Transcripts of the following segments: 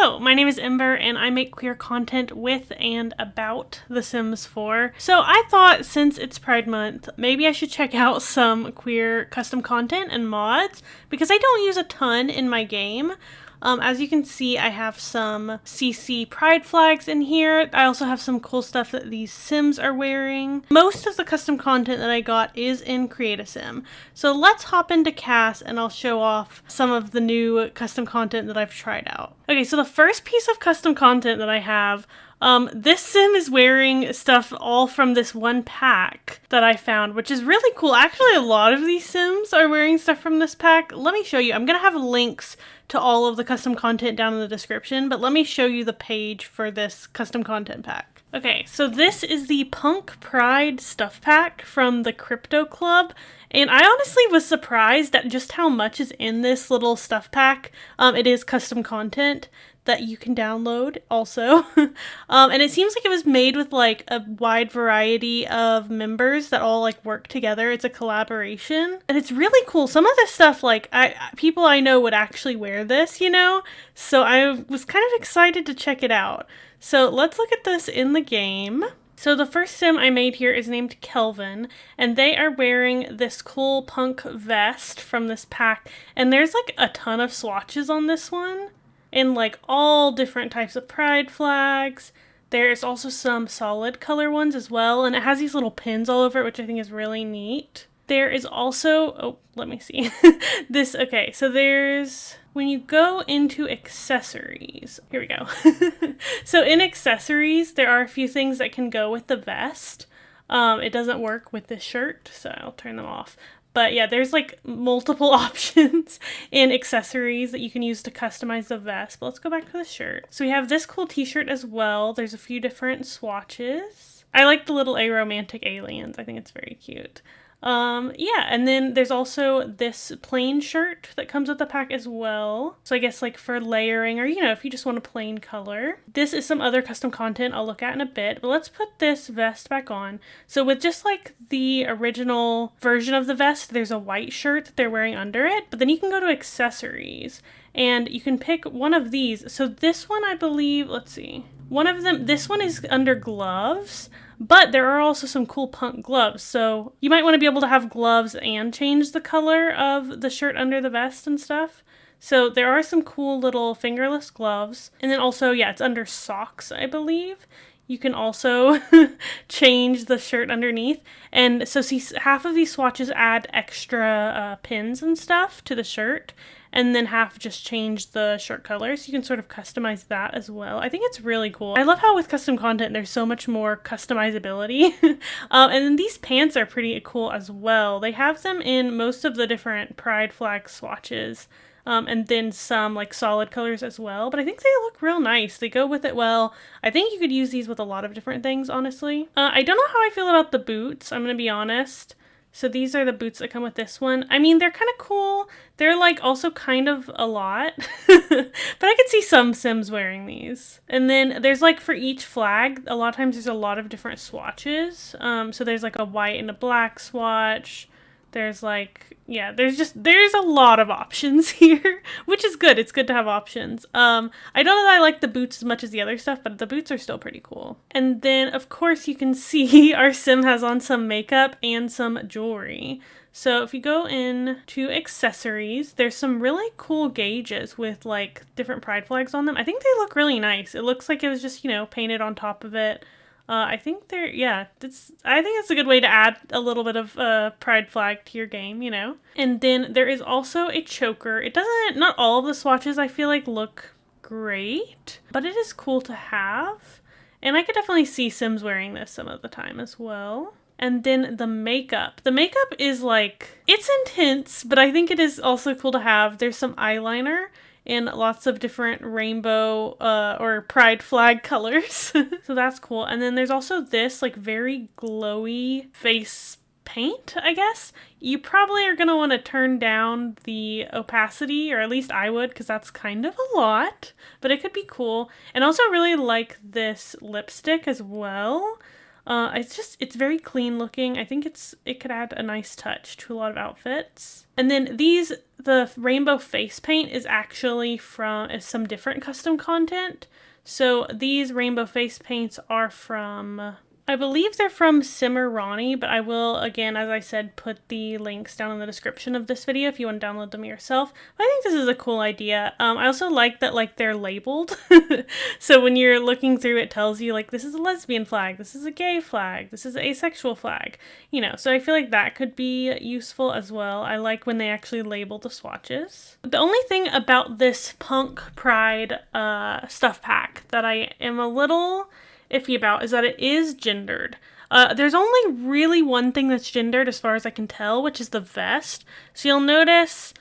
Hello, my name is Ember and I make queer content with and about The Sims 4. So I thought since it's Pride Month, maybe I should check out some queer custom content and mods because I don't use a ton in my game. As you can see, I have some CC Pride flags in here. I also have some cool stuff that these Sims are wearing. Most of the custom content that I got is in Create a Sim. So let's hop into CAS and I'll show off some of the new custom content that I've tried out. Okay, so the first piece of custom content that I have, this Sim is wearing stuff all from this one pack that I found, which is really cool. Actually, a lot of these Sims are wearing stuff from this pack. Let me show you. I'm gonna have links to all of the custom content down in the description, but let me show you the page for this custom content pack. Okay, so this is the Punk Pride stuff pack from the Crypto Club, and I honestly was surprised at just how much is in this little stuff pack. It is custom content that you can download also. And it seems like it was made with like a wide variety of members that all like work together. It's a collaboration and it's really cool. Some of this stuff, like people I know would actually wear this, you know? So I was kind of excited to check it out. So let's look at this in the game. So the first Sim I made here is named Kelvin, and they are wearing this cool punk vest from this pack. And there's like a ton of swatches on this one, in like all different types of pride flags. There's also some solid color ones as well, and it has these little pins all over it, which I think is really neat. There is also, oh, let me see. Okay, so there's, when you go into accessories, here we go. So in accessories, there are a few things that can go with the vest. It doesn't work with this shirt, so I'll turn them off. But yeah, there's like multiple options in accessories that you can use to customize the vest. But let's go back to the shirt. So we have this cool t-shirt as well. There's a few different swatches. I like the little aromantic aliens. I think it's very cute. Yeah, and then there's also this plain shirt that comes with the pack as well. So I guess like for layering or, you know, if you just want a plain color. This is some other custom content I'll look at in a bit, but let's put this vest back on. So with just like the original version of the vest, there's a white shirt that they're wearing under it, but then you can go to accessories and you can pick one of these. So this one, I believe, let's see. One of them, this one is under gloves. But there are also some cool punk gloves, so you might want to be able to have gloves and change the color of the shirt under the vest and stuff. So there are some cool little fingerless gloves. And then also, yeah, it's under socks, I believe. You can also change the shirt underneath. And so see, half of these swatches add extra pins and stuff to the shirt. And then half just change the shirt color, so you can sort of customize that as well. I think it's really cool. I love how with custom content there's so much more customizability. And then these pants are pretty cool as well. They have them in most of the different pride flag swatches. And then some like solid colors as well, but I think they look real nice. They go with it well. I think you could use these with a lot of different things, honestly. I don't know how I feel about the boots, I'm gonna be honest. So these are the boots that come with this one. I mean, they're kind of cool. They're like also kind of a lot, but I could see some Sims wearing these. And then there's like for each flag, a lot of times there's a lot of different swatches. So there's like a white and a black swatch. There's like, yeah, there's a lot of options here, which is good. It's good to have options. I don't know that I like the boots as much as the other stuff, but the boots are still pretty cool. And then of course you can see our Sim has on some makeup and some jewelry. So if you go in to accessories, there's some really cool gauges with like different pride flags on them. I think they look really nice. It looks like it was just, you know, painted on top of it. I think they're, yeah, I think it's a good way to add a little bit of pride flag to your game, you know? And then there is also a choker. It doesn't, not all of the swatches I feel like look great, but it is cool to have. And I could definitely see Sims wearing this some of the time as well. And then the makeup. The makeup is like, it's intense, but I think it is also cool to have. There's some eyeliner in lots of different rainbow or pride flag colors. So that's cool. And then there's also this like very glowy face paint, I guess. You probably are going to want to turn down the opacity, or at least I would, because that's kind of a lot, but it could be cool. And also really like this lipstick as well. It's very clean looking. I think it could add a nice touch to a lot of outfits. And then the rainbow face paint is actually from some different custom content. So these rainbow face paints are from, I believe they're from Cimarroni, but I will, again, as I said, put the links down in the description of this video if you want to download them yourself. But I think this is a cool idea. I also like that, like, they're labeled. So when you're looking through, it tells you, like, this is a lesbian flag, this is a gay flag, this is an asexual flag, you know. So I feel like that could be useful as well. I like when they actually label the swatches. The only thing about this Punk Pride stuff pack that I am a little iffy about is that it is gendered. There's only really one thing that's gendered as far as I can tell, which is the vest. So you'll notice,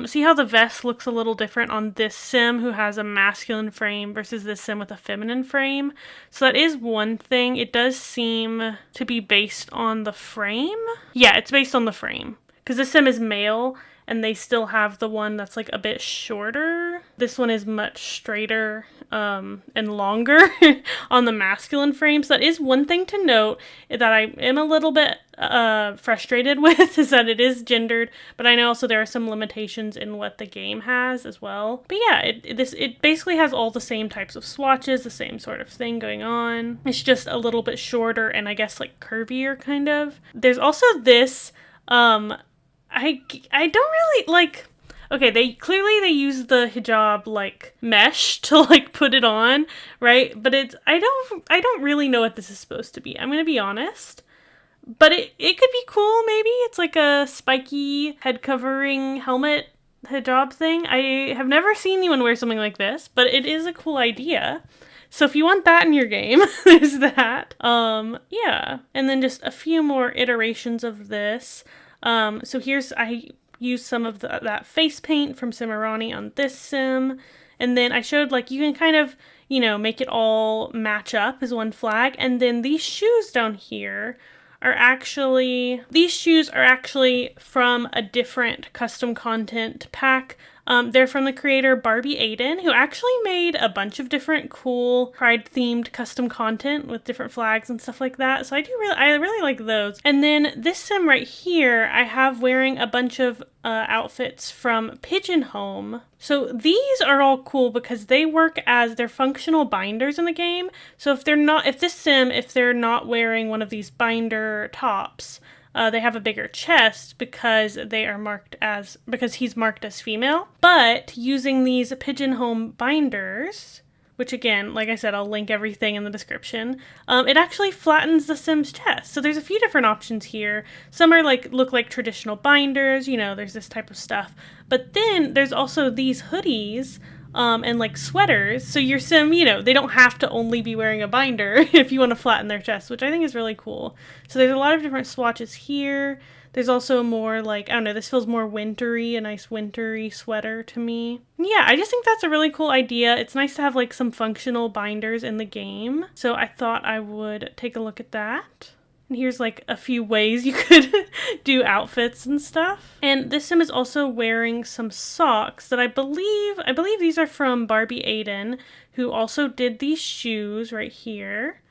see how the vest looks a little different on this sim who has a masculine frame versus this sim with a feminine frame. So that is one thing. It does seem to be based on the frame. Yeah, it's based on the frame. Because this sim is male, and they still have the one that's like a bit shorter. This one is much straighter and longer on the masculine frame. So that is one thing to note that I am a little bit frustrated with, is that it is gendered, but I know also there are some limitations in what the game has as well. But yeah, it basically has all the same types of swatches, the same sort of thing going on. It's just a little bit shorter and I guess like curvier kind of. There's also this, I don't really like, okay, they use the hijab like mesh to like put it on, right? But I don't really know what this is supposed to be. I'm gonna be honest. But it could be cool, maybe. It's like a spiky head covering helmet hijab thing. I have never seen anyone wear something like this, but it is a cool idea. So if you want that in your game, there's that. Yeah. And then just a few more iterations of this. So I used some of that face paint from Cimarroni on this sim. And then I showed, like, you can kind of, you know, make it all match up as one flag. And then these shoes down here are actually from a different custom content pack. They're from the creator Barbie Aiden, who actually made a bunch of different cool Pride-themed custom content with different flags and stuff like that. So I really like those. And then this sim right here, I have wearing a bunch of outfits from Pigeon Home. So these are all cool because they work as their functional binders in the game. So if they're not wearing one of these binder tops, they have a bigger chest because he's marked as female. But using these Pigeon Home binders, which again, like I said, I'll link everything in the description, it actually flattens the sim's chest. So there's a few different options here. Some are look like traditional binders, you know, there's this type of stuff. But then there's also these hoodies and like sweaters, so your sim, you know, they don't have to only be wearing a binder if you want to flatten their chest, which I think is really cool. So there's a lot of different swatches here. There's also more like, I don't know, this feels more wintry, a nice wintry sweater to me. Yeah, I just think that's a really cool idea. It's nice to have like some functional binders in the game. So I thought I would take a look at that. And here's like a few ways you could do outfits and stuff. And this sim is also wearing some socks that I believe these are from Barbie Aiden, who also did these shoes right here.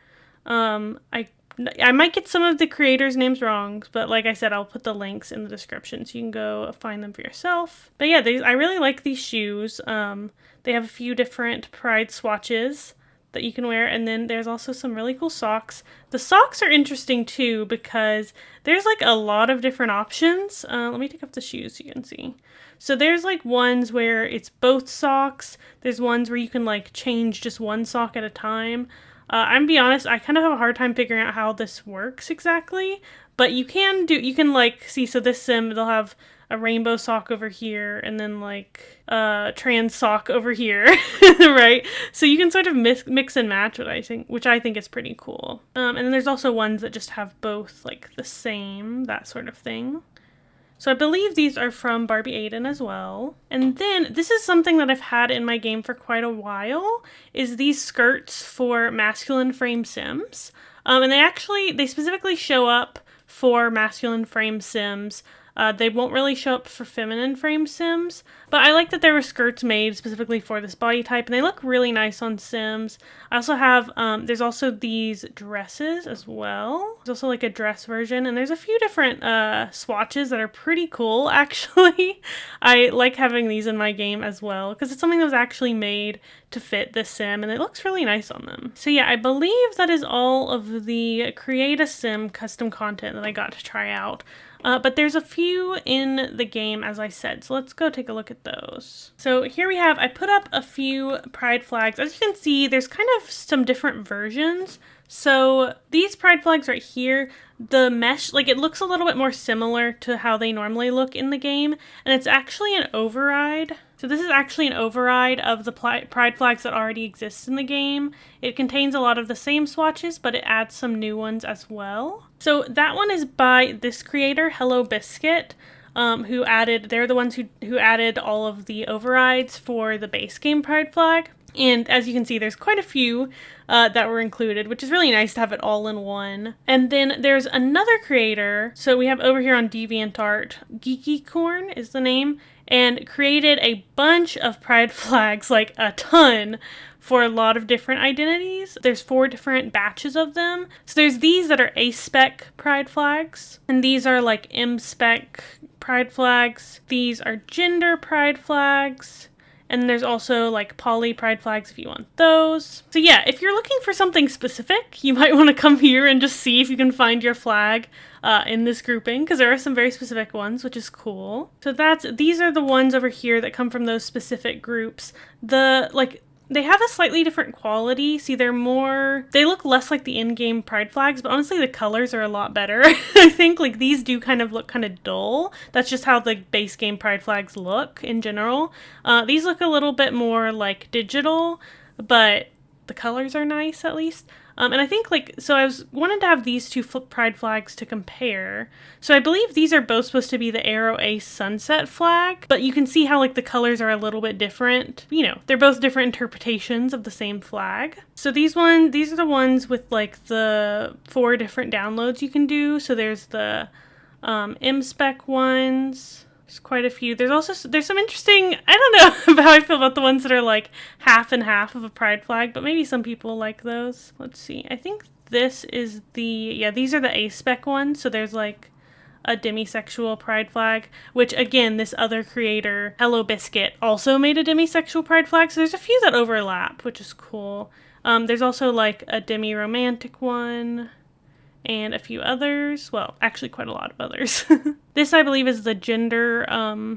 I might get some of the creators' names wrong, but like I said, I'll put the links in the description so you can go find them for yourself. But yeah, I really like these shoes. They have a few different Pride swatches that you can wear, and then there's also some really cool socks. The socks are interesting too because there's like a lot of different options. Let me take off the shoes so you can see. So there's like ones where it's both socks. There's ones where you can like change just one sock at a time. I'm gonna be honest, I kind of have a hard time figuring out how this works exactly, but you can like see, so this sim, they'll have a rainbow sock over here and then like a trans sock over here, right? So you can sort of mix and match, which I think is pretty cool. And then there's also ones that just have both like the same, that sort of thing. So I believe these are from Barbie Aiden as well. And then this is something that I've had in my game for quite a while, is these skirts for masculine frame sims. And they specifically show up for masculine frame sims. They won't really show up for feminine frame Sims, but I like that there were skirts made specifically for this body type, and they look really nice on Sims. I also have, there's also these dresses as well. There's also like a dress version, and there's a few different swatches that are pretty cool, actually. I like having these in my game as well, because it's something that was actually made to fit this sim, and it looks really nice on them. So yeah, I believe that is all of the Create a Sim custom content that I got to try out. But there's a few in the game, as I said, so let's go take a look at those. So here we have, I put up a few pride flags. As you can see, there's kind of some different versions. So these pride flags right here, the mesh, like it looks a little bit more similar to how they normally look in the game, and it's actually an override. So this is actually an override of the pride flags that already exist in the game. It contains a lot of the same swatches, but it adds some new ones as well. So that one is by this creator, Hellobiscuit, they're the ones who added all of the overrides for the base game pride flag. And as you can see, there's quite a few that were included, which is really nice to have it all in one. And then there's another creator. So we have over here on DeviantArt, Geekycorn is the name, and created a bunch of pride flags, like a ton, for a lot of different identities. There's 4 different batches of them. So there's these that are A-spec pride flags, and these are like M-spec pride flags. These are gender pride flags. And there's also like poly pride flags if you want those. So yeah, if you're looking for something specific, you might want to come here and just see if you can find your flag in this grouping, because there are some very specific ones, which is cool. So these are the ones over here that come from those specific groups. They have a slightly different quality. See, they look less like the in-game pride flags, but honestly the colors are a lot better. I think like these do kind of look kind of dull. That's just how the base game pride flags look in general. These look a little bit more like digital, but the colors are nice at least. And I think wanted to have these two pride flags to compare. So I believe these are both supposed to be the Arrow Ace Sunset flag, but you can see how like the colors are a little bit different. You know, they're both different interpretations of the same flag. So these are the ones with like the 4 different downloads you can do. So there's the M-spec ones. There's quite a few. There's some interesting, I don't know how I feel about the ones that are like half and half of a pride flag, but maybe some people like those. Let's see. I think these are the A-spec ones. So there's like a demisexual pride flag, which again, this other creator, Hellobiscuit, also made a demisexual pride flag. So there's a few that overlap, which is cool. There's also like a demi-romantic one and a few others. Well, actually quite a lot of others. This, I believe, is the gender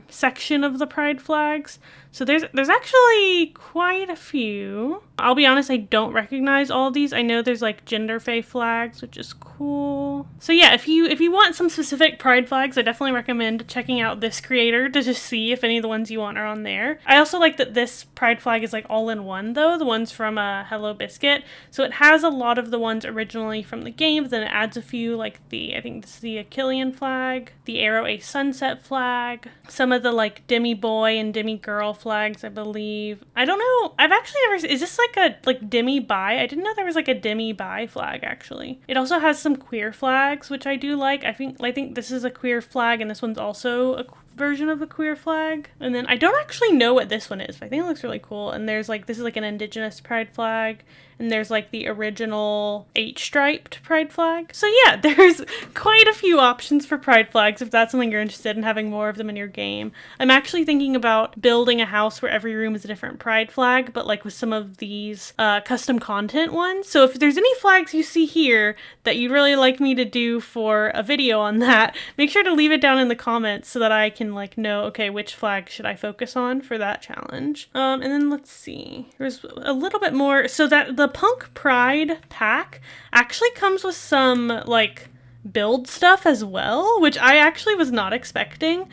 section of the pride flags. So there's actually quite a few. I'll be honest, I don't recognize all of these. I know there's like gender fay flags, which is cool. So yeah, if you want some specific pride flags, I definitely recommend checking out this creator to just see if any of the ones you want are on there. I also like that this pride flag is like all in one though, the ones from Hellobiscuit. So it has a lot of the ones originally from the game, but then it adds a few like I think this is the Achillean flag, the Arrow Ace Sunset flag, some of the like demi boy and demi girl flags, I believe. I don't know. I've actually never, is this like a demi bi? I didn't know there was like a demi bi flag actually. It also has some queer flags, which I do like. I think this is a queer flag and this one's also a version of the queer flag. And then I don't actually know what this one is, but I think it looks really cool. And there's like, this is like an indigenous pride flag. And there's like the original H-striped pride flag. So yeah, there's quite a few options for pride flags if that's something you're interested in, having more of them in your game. I'm actually thinking about building a house where every room is a different pride flag, but like with some of these custom content ones. So if there's any flags you see here that you'd really like me to do for a video on that, make sure to leave it down in the comments so that I can like know, okay, which flag should I focus on for that challenge. And then let's see, there's a little bit more. So that the Punk Pride pack actually comes with some like build stuff as well, which I actually was not expecting.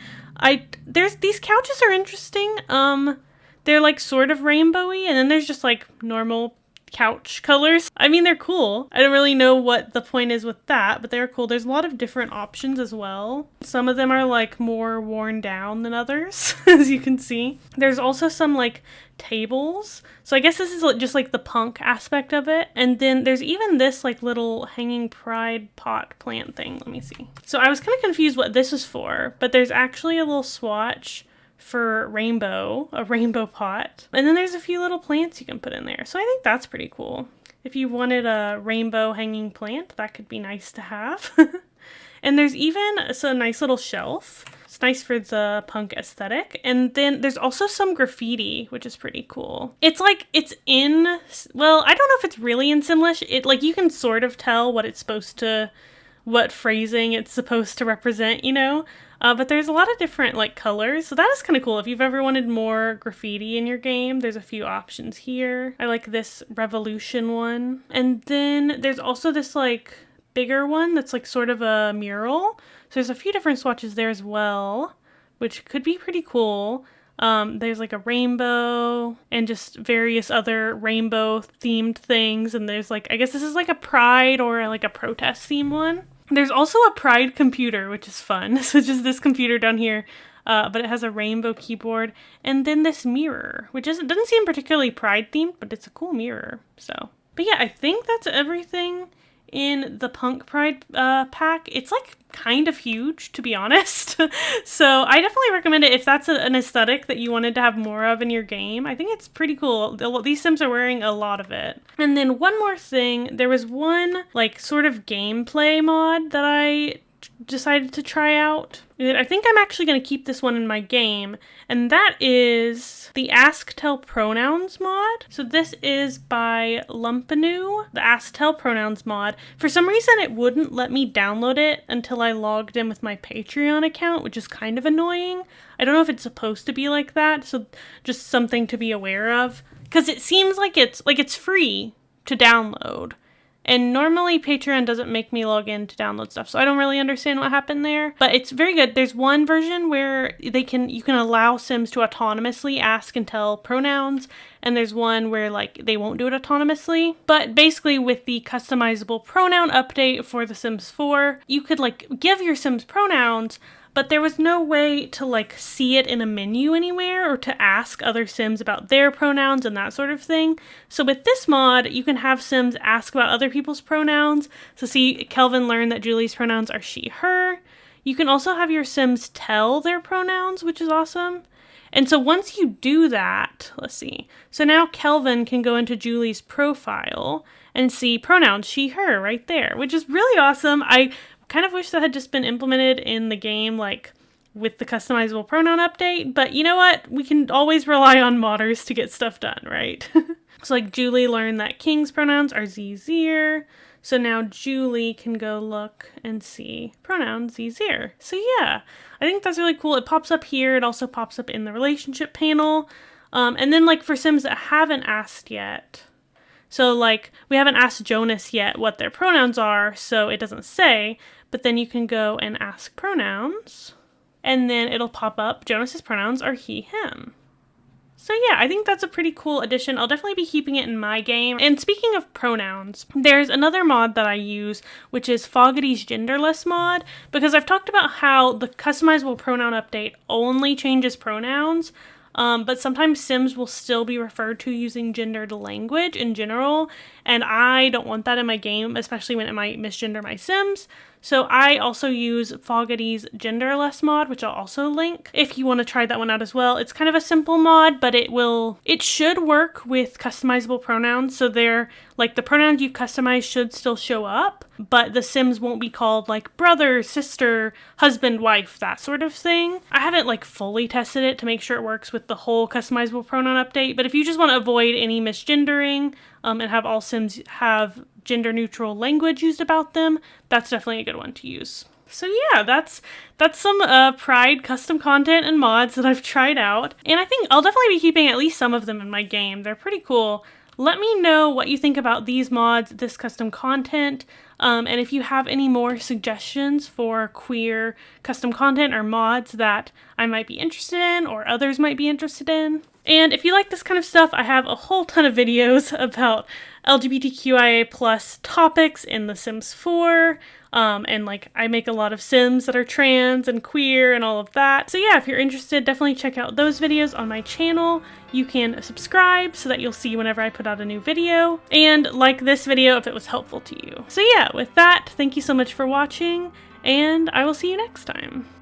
These couches are interesting. They're like sort of rainbowy, and then there's just like normal couch colors. I mean, they're cool. I don't really know what the point is with that, but they're cool. There's a lot of different options as well. Some of them are like more worn down than others, as you can see. There's also some like tables. So I guess this is just like the punk aspect of it. And then there's even this like little hanging pride pot plant thing. Let me see. So I was kind of confused what this was for, but there's actually a little swatch for a rainbow pot. And then there's a few little plants you can put in there. So I think that's pretty cool. If you wanted a rainbow hanging plant, that could be nice to have. And there's even a nice little shelf. It's nice for the punk aesthetic. And then there's also some graffiti, which is pretty cool. It's like, it's in, well, I don't know if it's really in Simlish. It, like, you can sort of tell what it's supposed to, what phrasing it's supposed to represent, you know? But there's a lot of different, like, colors. So that is kind of cool. If you've ever wanted more graffiti in your game, there's a few options here. I like this Revolution one. And then there's also this, like, bigger one that's like sort of a mural. So there's a few different swatches there as well, which could be pretty cool. There's like a rainbow and just various other rainbow themed things. And there's like, I guess this is like a pride or like a protest theme one. There's also a pride computer, which is fun. So just this computer down here, but it has a rainbow keyboard. And then this mirror, which doesn't seem particularly pride themed, but it's a cool mirror. So, but yeah, I think that's everything in the Punk Pride pack. It's like kind of huge, to be honest. So I definitely recommend it if that's an aesthetic that you wanted to have more of in your game. I think it's pretty cool. These Sims are wearing a lot of it. And then one more thing, there was one like sort of gameplay mod that I decided to try out. I think I'm actually going to keep this one in my game, and that is the Ask Tell Pronouns mod. So this is by Lumpanu, the Ask Tell Pronouns mod. For some reason it wouldn't let me download it until I logged in with my Patreon account, which is kind of annoying. I don't know if it's supposed to be like that, so just something to be aware of, because it seems like it's free to download. And normally Patreon doesn't make me log in to download stuff, so I don't really understand what happened there. But it's very good. There's one version where you can allow Sims to autonomously ask and tell pronouns, and there's one where like they won't do it autonomously. But basically with the customizable pronoun update for The Sims 4, you could like give your Sims pronouns, but there was no way to like see it in a menu anywhere or to ask other Sims about their pronouns and that sort of thing. So with this mod, you can have Sims ask about other people's pronouns. So see, Kelvin learned that Julie's pronouns are she, her. You can also have your Sims tell their pronouns, which is awesome. And so once you do that, let's see. So now Kelvin can go into Julie's profile and see pronouns she, her right there, which is really awesome. I kind of wish that had just been implemented in the game, like with the customizable pronoun update, but you know what? We can always rely on modders to get stuff done, right? So like Julie learned that King's pronouns are ze, zir. So now Julie can go look and see pronouns ze, zir. So yeah, I think that's really cool. It pops up here. It also pops up in the relationship panel. And then like for Sims that haven't asked yet, so like we haven't asked Jonas yet what their pronouns are, so it doesn't say, but then you can go and ask pronouns, and then it'll pop up Jonas's pronouns are he, him. So yeah, I think that's a pretty cool addition. I'll definitely be keeping it in my game. And speaking of pronouns, there's another mod that I use, which is Fogity's genderless mod, because I've talked about how the customizable pronoun update only changes pronouns, but sometimes Sims will still be referred to using gendered language in general, and I don't want that in my game, especially when it might misgender my Sims. So I also use Fogity's genderless mod, which I'll also link if you want to try that one out as well. It's kind of a simple mod, but it should work with customizable pronouns. So they're like the pronouns you've customized should still show up, but the Sims won't be called like brother, sister, husband, wife, that sort of thing. I haven't like fully tested it to make sure it works with the whole customizable pronoun update, but if you just want to avoid any misgendering and have all Sims have gender neutral language used about them, that's definitely a good one to use. So yeah, that's some Pride custom content and mods that I've tried out, and I think I'll definitely be keeping at least some of them in my game. They're pretty cool. Let me know what you think about these mods, this custom content, and if you have any more suggestions for queer custom content or mods that I might be interested in or others might be interested in. And if you like this kind of stuff, I have a whole ton of videos about LGBTQIA plus topics in The Sims 4. And like I make a lot of Sims that are trans and queer and all of that. So yeah, if you're interested, definitely check out those videos on my channel. You can subscribe so that you'll see whenever I put out a new video, and like this video if it was helpful to you. So yeah, with that, thank you so much for watching, and I will see you next time.